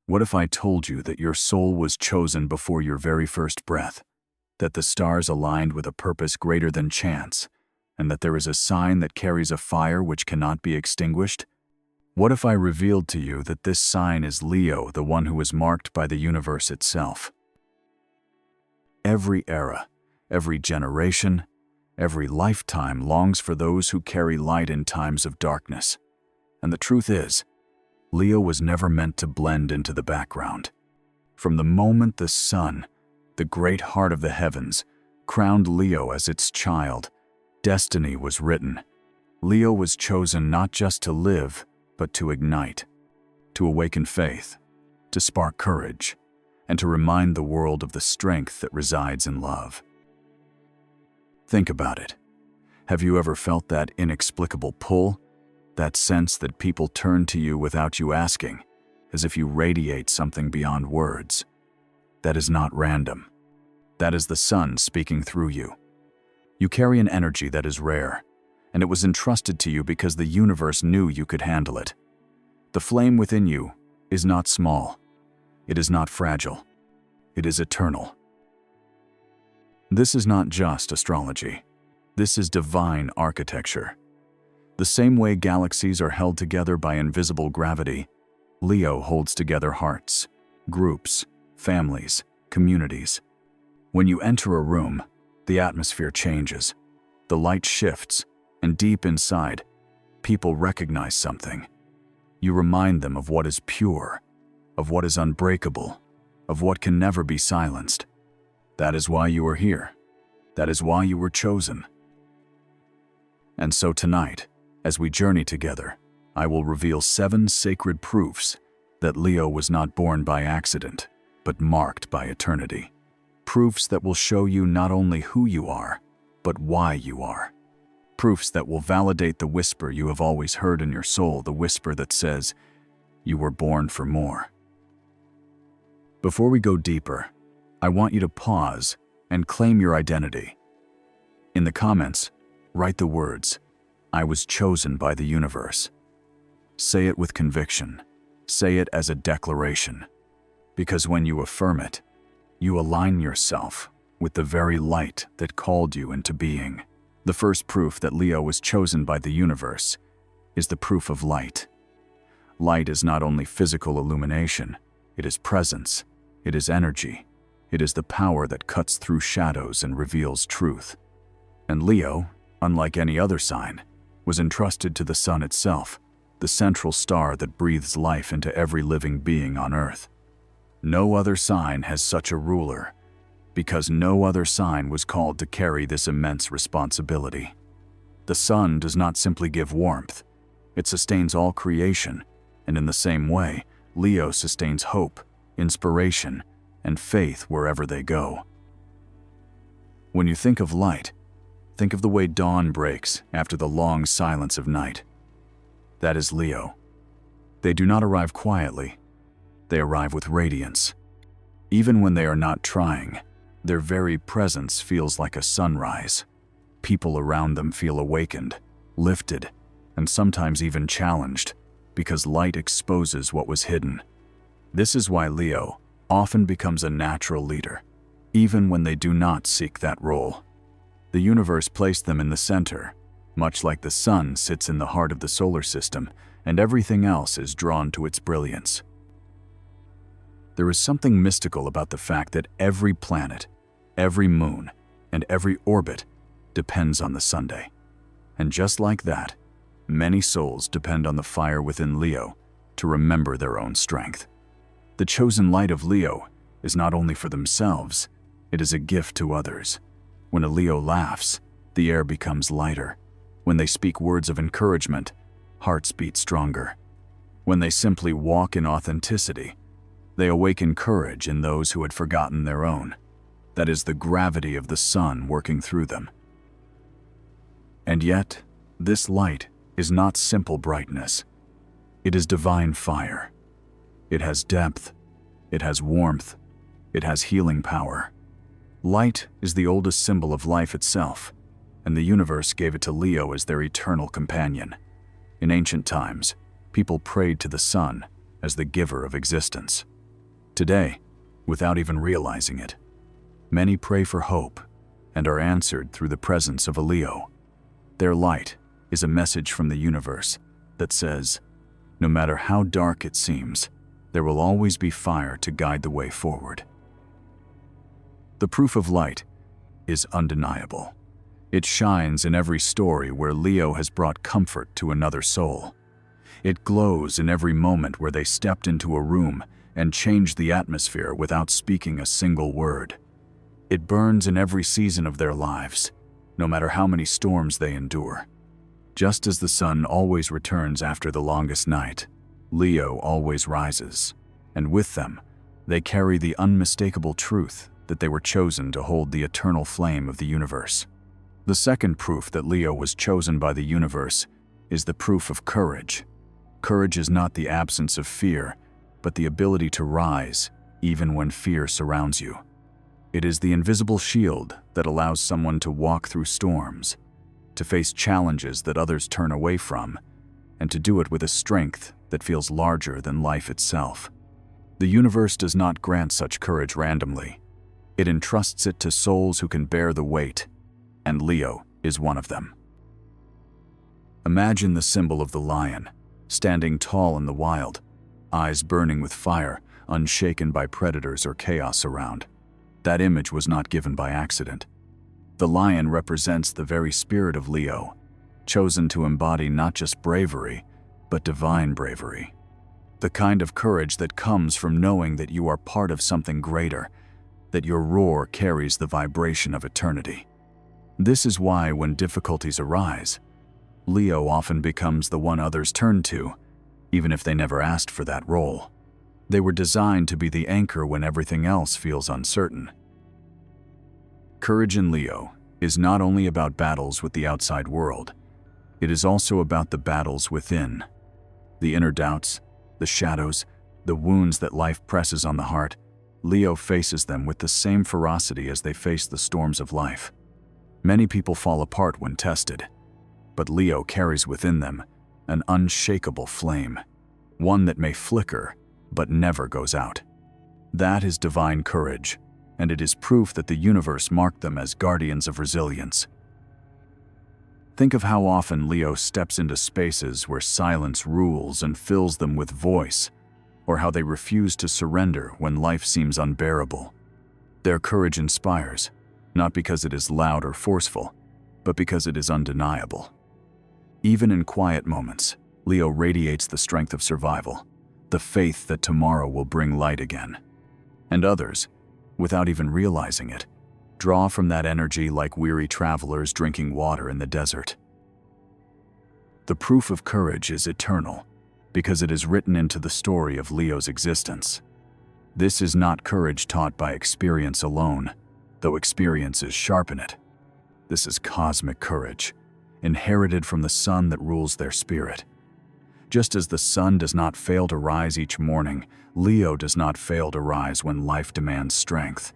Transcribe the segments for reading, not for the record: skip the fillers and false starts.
What if I told you that your soul was chosen before your very first breath, that the stars aligned with a purpose greater than chance, and that there is a sign that carries a fire which cannot be extinguished? What if I revealed to you that this sign is Leo, the one who is marked by the universe itself? Every era, every generation, every lifetime longs for those who carry light in times of darkness. And the truth is, Leo was never meant to blend into the background. From the moment the sun, the great heart of the heavens, crowned Leo as its child, destiny was written. Leo was chosen not just to live, but to ignite, to awaken faith, to spark courage, and to remind the world of the strength that resides in love. Think about it. Have you ever felt that inexplicable pull? That sense that people turn to you without you asking, as if you radiate something beyond words? That is not random. That is the sun speaking through you. You carry an energy that is rare, and it was entrusted to you because the universe knew you could handle it. The flame within you is not small. It is not fragile. It is eternal. This is not just astrology. This is divine architecture. The same way galaxies are held together by invisible gravity, Leo holds together hearts, groups, families, communities. When you enter a room, the atmosphere changes, the light shifts, and deep inside, people recognize something. You remind them of what is pure, of what is unbreakable, of what can never be silenced. That is why you are here. That is why you were chosen. And so tonight, as we journey together, I will reveal 7 sacred proofs that Leo was not born by accident, but marked by eternity. Proofs that will show you not only who you are, but why you are. Proofs that will validate the whisper you have always heard in your soul, the whisper that says, you were born for more. Before we go deeper, I want you to pause and claim your identity. In the comments, write the words, I was chosen by the universe. Say it with conviction. Say it as a declaration. Because when you affirm it, you align yourself with the very light that called you into being. The first proof that Leo was chosen by the universe is the proof of light. Light is not only physical illumination, it is presence, it is energy, it is the power that cuts through shadows and reveals truth. And Leo, unlike any other sign, was entrusted to the sun itself, the central star that breathes life into every living being on earth. No other sign has such a ruler, because no other sign was called to carry this immense responsibility. The sun does not simply give warmth, it sustains all creation, and in the same way, Leo sustains hope, inspiration, and faith wherever they go. When you think of light, think of the way dawn breaks after the long silence of night. That is Leo. They do not arrive quietly. They arrive with radiance. Even when they are not trying, their very presence feels like a sunrise. People around them feel awakened, lifted, and sometimes even challenged, because light exposes what was hidden. This is why Leo often becomes a natural leader, even when they do not seek that role. The universe placed them in the center, much like the sun sits in the heart of the solar system, and everything else is drawn to its brilliance. There is something mystical about the fact that every planet, every moon, and every orbit depends on the Sunday. And just like that, many souls depend on the fire within Leo to remember their own strength. The chosen light of Leo is not only for themselves, it is a gift to others. When a Leo laughs, the air becomes lighter. When they speak words of encouragement, hearts beat stronger. When they simply walk in authenticity, they awaken courage in those who had forgotten their own. That is the gravity of the sun working through them. And yet, this light is not simple brightness. It is divine fire. It has depth. It has warmth. It has healing power. Light is the oldest symbol of life itself, and the universe gave it to Leo as their eternal companion. In ancient times, people prayed to the sun as the giver of existence. Today, without even realizing it, many pray for hope and are answered through the presence of a Leo. Their light is a message from the universe that says, no matter how dark it seems, there will always be fire to guide the way forward. The proof of light is undeniable. It shines in every story where Leo has brought comfort to another soul. It glows in every moment where they stepped into a room and changed the atmosphere without speaking a single word. It burns in every season of their lives, no matter how many storms they endure. Just as the sun always returns after the longest night, Leo always rises, and with them, they carry the unmistakable truth that they were chosen to hold the eternal flame of the universe. The second proof that Leo was chosen by the universe is the proof of courage. Courage is not the absence of fear, but the ability to rise even when fear surrounds you. It is the invisible shield that allows someone to walk through storms, to face challenges that others turn away from, and to do it with a strength that feels larger than life itself. The universe does not grant such courage randomly. It entrusts it to souls who can bear the weight, and Leo is one of them. Imagine the symbol of the lion, standing tall in the wild, eyes burning with fire, unshaken by predators or chaos around. That image was not given by accident. The lion represents the very spirit of Leo, chosen to embody not just bravery, but divine bravery. The kind of courage that comes from knowing that you are part of something greater, that your roar carries the vibration of eternity. This is why when difficulties arise, Leo often becomes the one others turn to, even if they never asked for that role. They were designed to be the anchor when everything else feels uncertain. Courage in Leo is not only about battles with the outside world, it is also about the battles within. The inner doubts, the shadows, the wounds that life presses on the heart, Leo faces them with the same ferocity as they face the storms of life. Many people fall apart when tested, but Leo carries within them an unshakable flame, one that may flicker but never goes out. That is divine courage, and it is proof that the universe marked them as guardians of resilience. Think of how often Leo steps into spaces where silence rules and fills them with voice, or how they refuse to surrender when life seems unbearable. Their courage inspires, not because it is loud or forceful, but because it is undeniable. Even in quiet moments, Leo radiates the strength of survival, the faith that tomorrow will bring light again. And others, without even realizing it, draw from that energy like weary travelers drinking water in the desert. The proof of courage is eternal, because it is written into the story of Leo's existence. This is not courage taught by experience alone, though experiences sharpen it. This is cosmic courage, inherited from the sun that rules their spirit. Just as the sun does not fail to rise each morning, Leo does not fail to rise when life demands strength.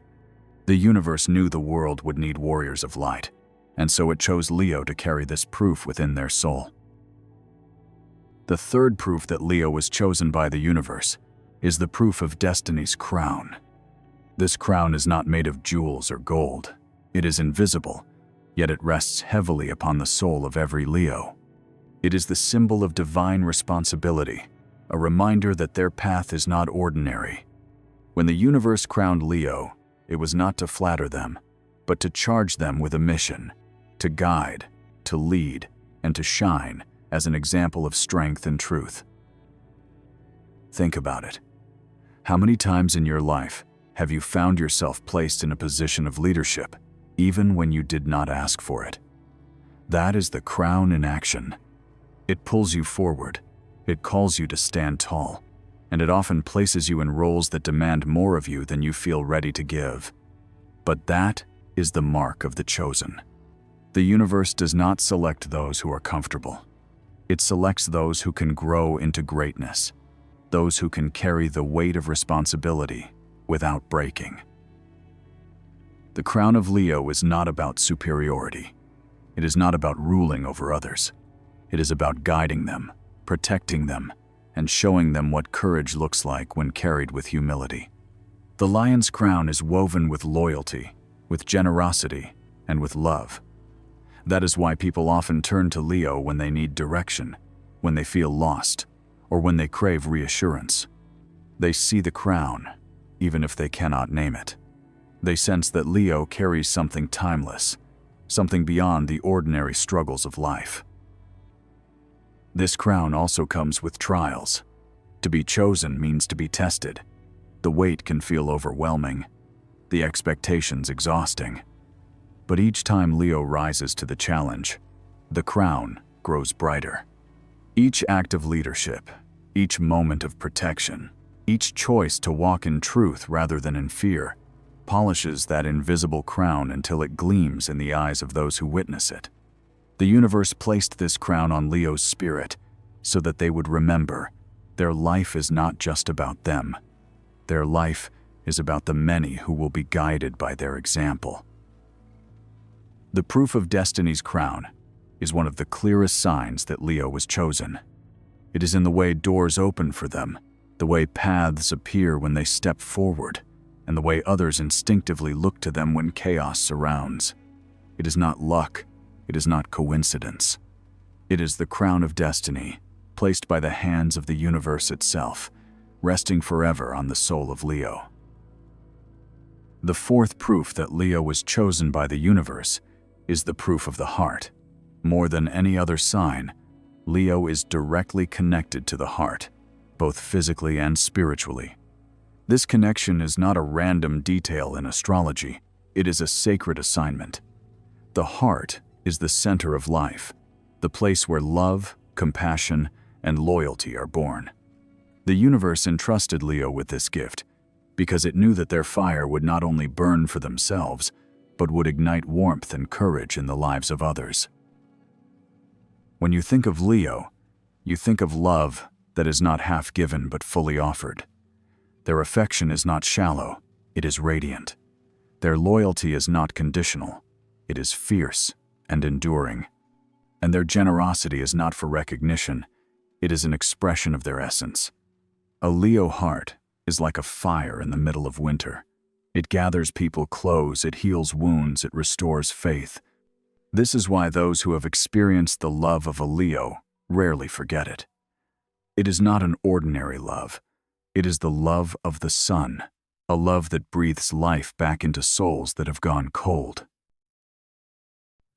The universe knew the world would need warriors of light, and so it chose Leo to carry this proof within their soul. The third proof that Leo was chosen by the universe is the proof of destiny's crown. This crown is not made of jewels or gold. It is invisible, yet it rests heavily upon the soul of every Leo. It is the symbol of divine responsibility, a reminder that their path is not ordinary. When the universe crowned Leo, it was not to flatter them, but to charge them with a mission, to guide, to lead, and to shine as an example of strength and truth. Think about it. How many times in your life have you found yourself placed in a position of leadership, even when you did not ask for it? That is the crown in action. It pulls you forward, it calls you to stand tall, and it often places you in roles that demand more of you than you feel ready to give. But that is the mark of the chosen. The universe does not select those who are comfortable. It selects those who can grow into greatness, those who can carry the weight of responsibility without breaking. The crown of Leo is not about superiority. It is not about ruling over others. It is about guiding them, protecting them, and showing them what courage looks like when carried with humility. The lion's crown is woven with loyalty, with generosity, and with love. That is why people often turn to Leo when they need direction, when they feel lost, or when they crave reassurance. They see the crown, even if they cannot name it. They sense that Leo carries something timeless, something beyond the ordinary struggles of life. This crown also comes with trials. To be chosen means to be tested. The weight can feel overwhelming, the expectations exhausting. But each time Leo rises to the challenge, the crown grows brighter. Each act of leadership, each moment of protection, each choice to walk in truth rather than in fear, polishes that invisible crown until it gleams in the eyes of those who witness it. The universe placed this crown on Leo's spirit so that they would remember their life is not just about them. Their life is about the many who will be guided by their example. The proof of destiny's crown is one of the clearest signs that Leo was chosen. It is in the way doors open for them, the way paths appear when they step forward, and the way others instinctively look to them when chaos surrounds. It is not luck, it is not coincidence. It is the crown of destiny, placed by the hands of the universe itself, resting forever on the soul of Leo. The fourth proof that Leo was chosen by the universe is the proof of the heart. More than any other sign, Leo is directly connected to the heart, both physically and spiritually. This connection is not a random detail in astrology, it is a sacred assignment. The heart is the center of life, the place where love, compassion, and loyalty are born. The universe entrusted Leo with this gift because it knew that their fire would not only burn for themselves, but would ignite warmth and courage in the lives of others. When you think of Leo, you think of love that is not half given but fully offered. Their affection is not shallow, it is radiant. Their loyalty is not conditional, it is fierce and enduring. And their generosity is not for recognition, it is an expression of their essence. A Leo heart is like a fire in the middle of winter. It gathers people close, it heals wounds, it restores faith. This is why those who have experienced the love of a Leo rarely forget it. It is not an ordinary love. It is the love of the sun, a love that breathes life back into souls that have gone cold.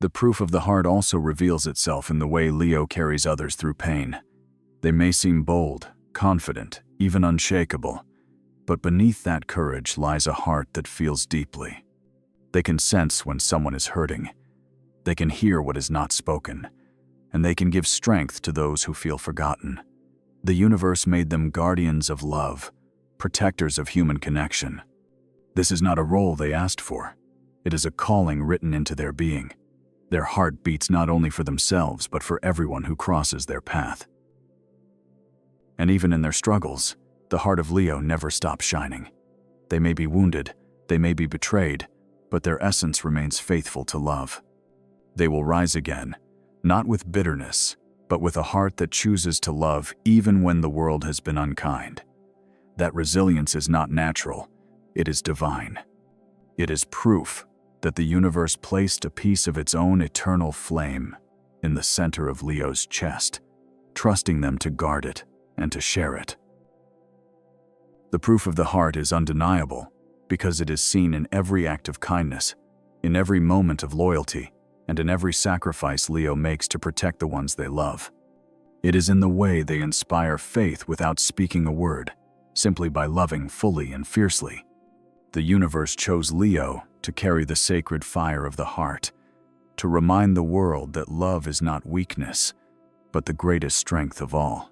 The proof of the heart also reveals itself in the way Leo carries others through pain. They may seem bold, confident, even unshakable, but beneath that courage lies a heart that feels deeply. They can sense when someone is hurting. They can hear what is not spoken, and they can give strength to those who feel forgotten. The universe made them guardians of love, protectors of human connection. This is not a role they asked for. It is a calling written into their being. Their heart beats not only for themselves, but for everyone who crosses their path. And even in their struggles, the heart of Leo never stops shining. They may be wounded, they may be betrayed, but their essence remains faithful to love. They will rise again, not with bitterness, but with a heart that chooses to love even when the world has been unkind. That resilience is not natural, it is divine. It is proof that the universe placed a piece of its own eternal flame in the center of Leo's chest, trusting them to guard it and to share it. The proof of the heart is undeniable because it is seen in every act of kindness, in every moment of loyalty, and in every sacrifice Leo makes to protect the ones they love. It is in the way they inspire faith without speaking a word, simply by loving fully and fiercely. The universe chose Leo to carry the sacred fire of the heart, to remind the world that love is not weakness, but the greatest strength of all.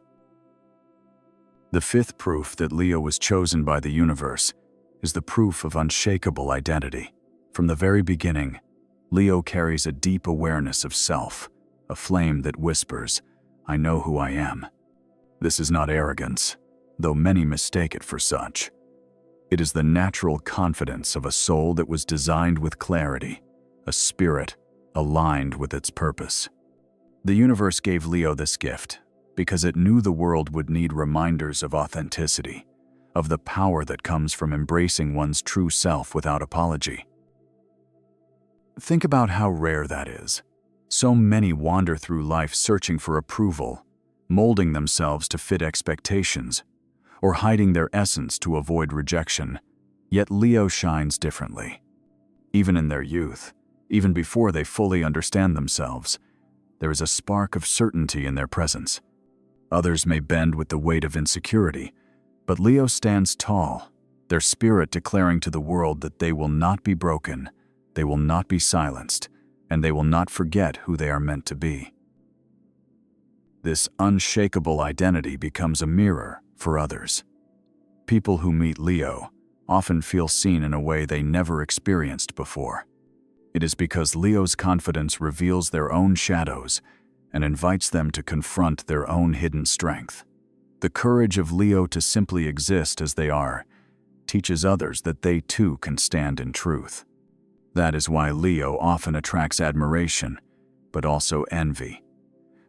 The fifth proof that Leo was chosen by the universe is the proof of unshakable identity. From the very beginning, Leo carries a deep awareness of self, a flame that whispers, "I know who I am." This is not arrogance, though many mistake it for such. It is the natural confidence of a soul that was designed with clarity, a spirit aligned with its purpose. The universe gave Leo this gift because it knew the world would need reminders of authenticity, of the power that comes from embracing one's true self without apology. Think about how rare that is. So many wander through life searching for approval, molding themselves to fit expectations, or hiding their essence to avoid rejection. Yet Leo shines differently. Even in their youth, even before they fully understand themselves, there is a spark of certainty in their presence. Others may bend with the weight of insecurity, but Leo stands tall, their spirit declaring to the world that they will not be broken, they will not be silenced, and they will not forget who they are meant to be. This unshakable identity becomes a mirror for others. People who meet Leo often feel seen in a way they never experienced before. It is because Leo's confidence reveals their own shadows and invites them to confront their own hidden strength. The courage of Leo to simply exist as they are teaches others that they too can stand in truth. That is why Leo often attracts admiration, but also envy.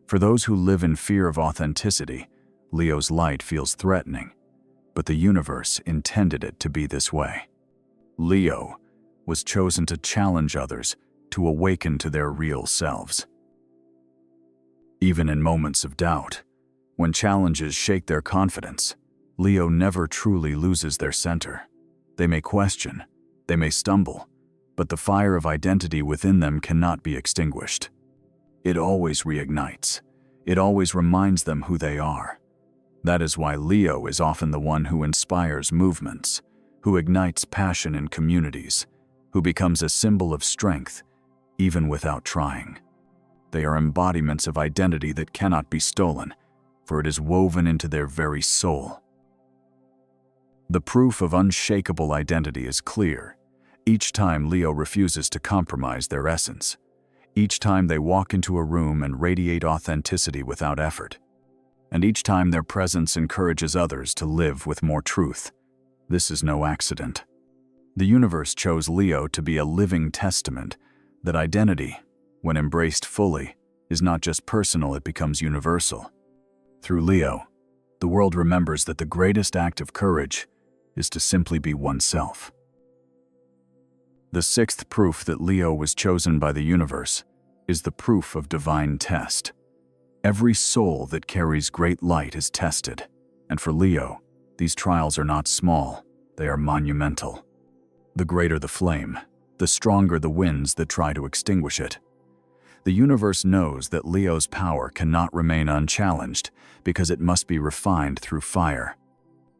For those who live in fear of authenticity, Leo's light feels threatening, but the universe intended it to be this way. Leo was chosen to challenge others, to awaken to their real selves. Even in moments of doubt, when challenges shake their confidence, Leo never truly loses their center. They may question, they may stumble, but the fire of identity within them cannot be extinguished. It always reignites. It always reminds them who they are. That is why Leo is often the one who inspires movements, who ignites passion in communities, who becomes a symbol of strength, even without trying. They are embodiments of identity that cannot be stolen, for it is woven into their very soul. The proof of unshakable identity is clear. Each time Leo refuses to compromise their essence. Each time they walk into a room and radiate authenticity without effort. And each time their presence encourages others to live with more truth. This is no accident. The universe chose Leo to be a living testament that identity, when embraced fully, is not just personal, it becomes universal. Through Leo, the world remembers that the greatest act of courage is to simply be oneself. The sixth proof that Leo was chosen by the universe is the proof of divine test. Every soul that carries great light is tested, and for Leo, these trials are not small, they are monumental. The greater the flame, the stronger the winds that try to extinguish it. The universe knows that Leo's power cannot remain unchallenged because it must be refined through fire.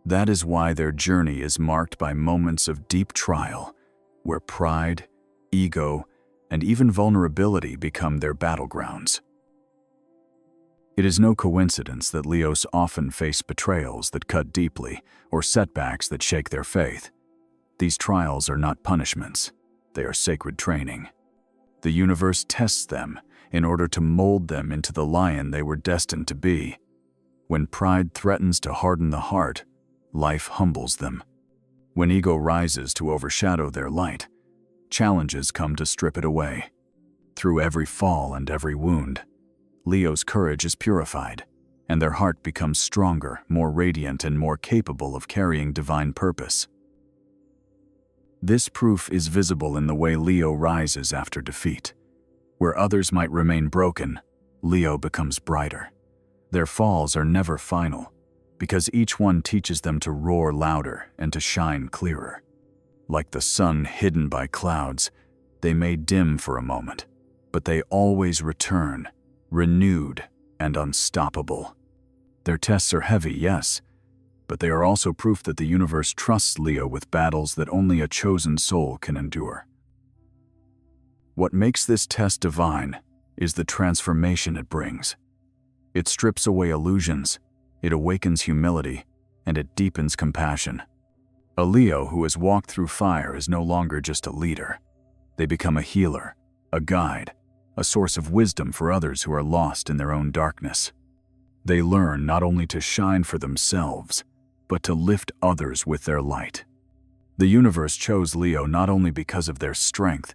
That is why their journey is marked by moments of deep trial, where pride, ego, and even vulnerability become their battlegrounds. It is no coincidence that Leos often face betrayals that cut deeply or setbacks that shake their faith. These trials are not punishments, they are sacred training. The universe tests them in order to mold them into the lion they were destined to be. When pride threatens to harden the heart, life humbles them. When ego rises to overshadow their light, challenges come to strip it away. Through every fall and every wound, Leo's courage is purified, and their heart becomes stronger, more radiant, and more capable of carrying divine purpose. This proof is visible in the way Leo rises after defeat. Where others might remain broken, Leo becomes brighter. Their falls are never final, because each one teaches them to roar louder and to shine clearer. Like the sun hidden by clouds, they may dim for a moment, but they always return, renewed and unstoppable. Their tests are heavy, yes, but they are also proof that the universe trusts Leo with battles that only a chosen soul can endure. What makes this test divine is the transformation it brings. It strips away illusions, it awakens humility, and it deepens compassion. A Leo who has walked through fire is no longer just a leader. They become a healer, a guide, a source of wisdom for others who are lost in their own darkness. They learn not only to shine for themselves, but to lift others with their light. The universe chose Leo not only because of their strength,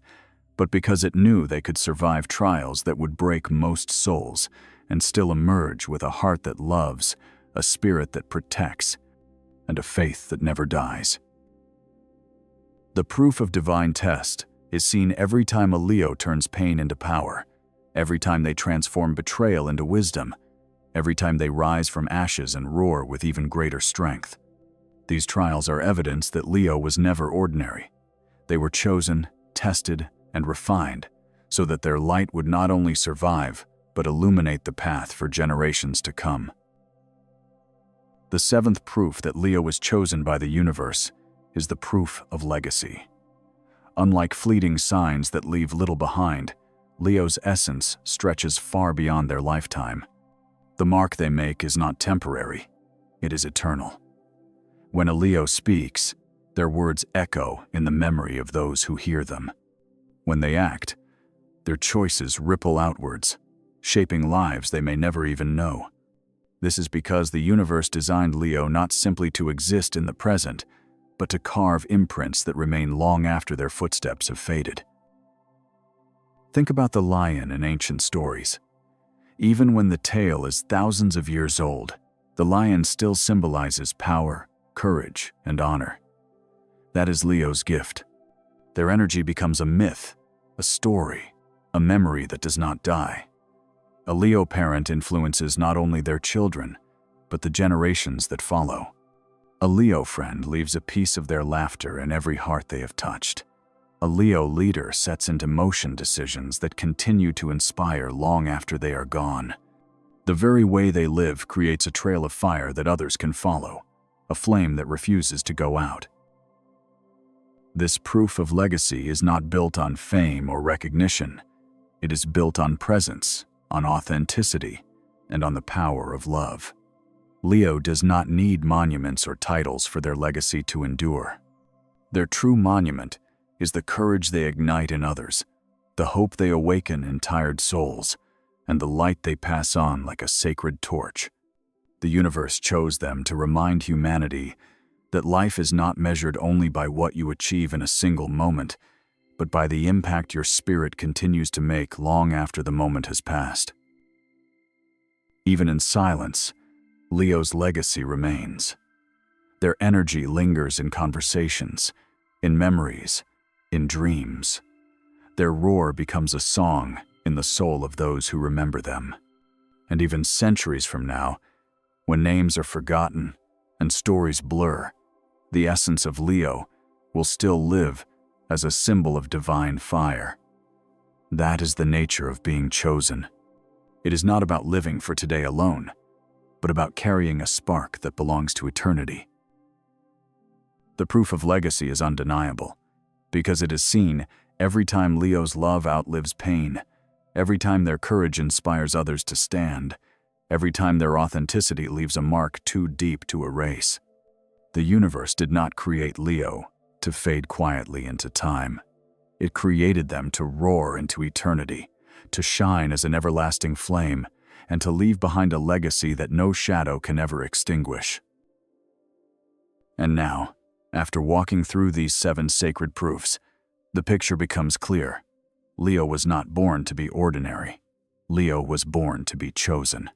but because it knew they could survive trials that would break most souls and still emerge with a heart that loves, a spirit that protects, and a faith that never dies. The proof of divine test is seen every time a Leo turns pain into power, every time they transform betrayal into wisdom, every time they rise from ashes and roar with even greater strength. These trials are evidence that Leo was never ordinary. They were chosen, tested, and refined so that their light would not only survive, but illuminate the path for generations to come. The seventh proof that Leo was chosen by the universe is the proof of legacy. Unlike fleeting signs that leave little behind, Leo's essence stretches far beyond their lifetime. The mark they make is not temporary, it is eternal. When a Leo speaks, their words echo in the memory of those who hear them. When they act, their choices ripple outwards, shaping lives they may never even know. This is because the universe designed Leo not simply to exist in the present, but to carve imprints that remain long after their footsteps have faded. Think about the lion in ancient stories. Even when the tale is thousands of years old, the lion still symbolizes power, courage, and honor. That is Leo's gift. Their energy becomes a myth, a story, a memory that does not die. A Leo parent influences not only their children, but the generations that follow. A Leo friend leaves a piece of their laughter in every heart they have touched. A Leo leader sets into motion decisions that continue to inspire long after they are gone. The very way they live creates a trail of fire that others can follow, a flame that refuses to go out. This proof of legacy is not built on fame or recognition. It is built on presence, on authenticity, and on the power of love. Leo does not need monuments or titles for their legacy to endure. Their true monument is the courage they ignite in others, the hope they awaken in tired souls, and the light they pass on like a sacred torch. The universe chose them to remind humanity that life is not measured only by what you achieve in a single moment, but by the impact your spirit continues to make long after the moment has passed. Even in silence, Leo's legacy remains. Their energy lingers in conversations, in memories, in dreams. Their roar becomes a song in the soul of those who remember them. And even centuries from now, when names are forgotten and stories blur, the essence of Leo will still live as a symbol of divine fire. That is the nature of being chosen. It is not about living for today alone, but about carrying a spark that belongs to eternity. The proof of legacy is undeniable, because it is seen every time Leo's love outlives pain, every time their courage inspires others to stand, every time their authenticity leaves a mark too deep to erase. The universe did not create Leo to fade quietly into time. It created them to roar into eternity, to shine as an everlasting flame, and to leave behind a legacy that no shadow can ever extinguish. And now, after walking through these 7 sacred proofs, the picture becomes clear. Leo was not born to be ordinary. Leo was born to be chosen.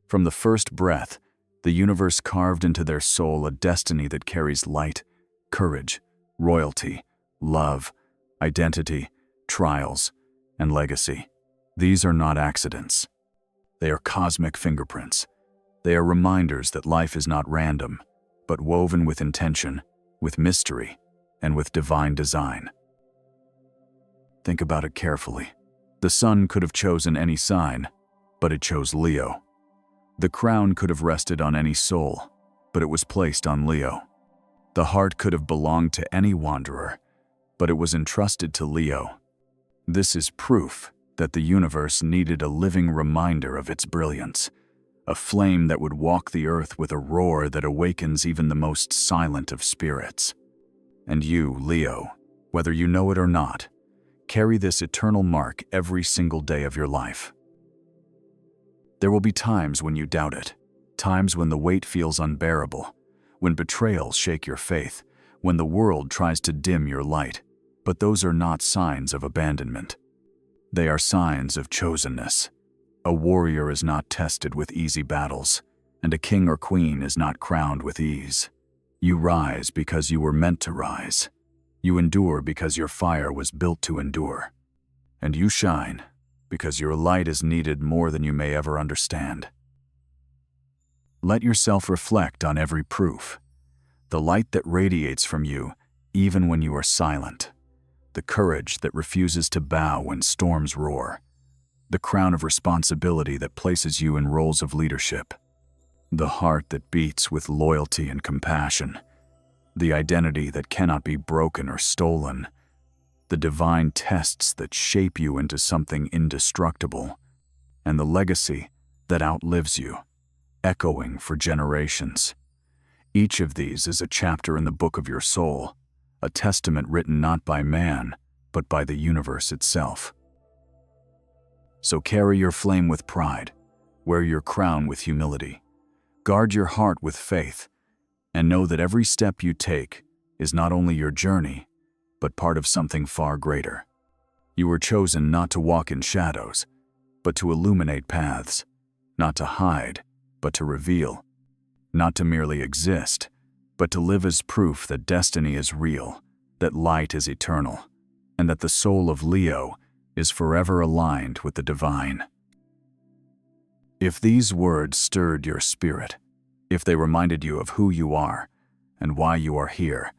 From the first breath, the universe carved into their soul a destiny that carries light, courage, royalty, love, identity, trials, and legacy. These are not accidents. They are cosmic fingerprints. They are reminders that life is not random, but woven with intention, with mystery, and with divine design. Think about it carefully. The sun could have chosen any sign, but it chose Leo. The crown could have rested on any soul, but it was placed on Leo. The heart could have belonged to any wanderer, but it was entrusted to Leo. This is proof that the universe needed a living reminder of its brilliance, a flame that would walk the earth with a roar that awakens even the most silent of spirits. And you, Leo, whether you know it or not, carry this eternal mark every single day of your life. There will be times when you doubt it, times when the weight feels unbearable, when betrayals shake your faith, when the world tries to dim your light. But those are not signs of abandonment. They are signs of chosenness. A warrior is not tested with easy battles, and a king or queen is not crowned with ease. You rise because you were meant to rise. You endure because your fire was built to endure. And you shine because your light is needed more than you may ever understand. Let yourself reflect on every proof. The light that radiates from you even when you are silent. The courage that refuses to bow when storms roar. The crown of responsibility that places you in roles of leadership. The heart that beats with loyalty and compassion. The identity that cannot be broken or stolen. The divine tests that shape you into something indestructible. And the legacy that outlives you, echoing for generations. Each of these is a chapter in the book of your soul, a testament written not by man, but by the universe itself. So carry your flame with pride, wear your crown with humility, guard your heart with faith, and know that every step you take is not only your journey, but part of something far greater. You were chosen not to walk in shadows, but to illuminate paths, not to hide, but to reveal, not to merely exist, but to live as proof that destiny is real, that light is eternal, and that the soul of Leo is forever aligned with the divine. If these words stirred your spirit, if they reminded you of who you are and why you are here,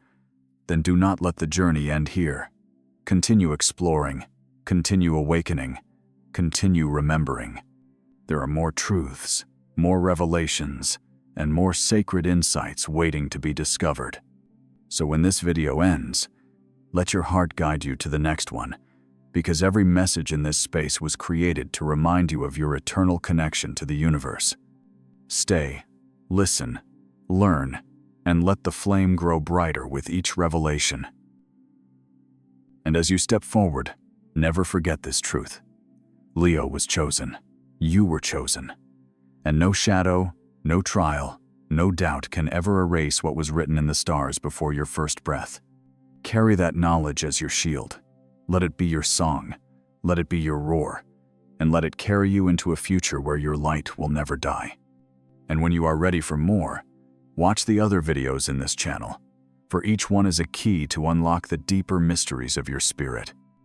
then do not let the journey end here. Continue exploring, continue awakening, continue remembering. There are more truths, more revelations, and more sacred insights waiting to be discovered. So when this video ends, let your heart guide you to the next one, because every message in this space was created to remind you of your eternal connection to the universe. Stay, listen, learn, and let the flame grow brighter with each revelation. And as you step forward, never forget this truth. Leo was chosen. You were chosen. And no shadow, no trial, no doubt can ever erase what was written in the stars before your first breath. Carry that knowledge as your shield. Let it be your song. Let it be your roar. And let it carry you into a future where your light will never die. And when you are ready for more, watch the other videos in this channel, for each one is a key to unlock the deeper mysteries of your spirit.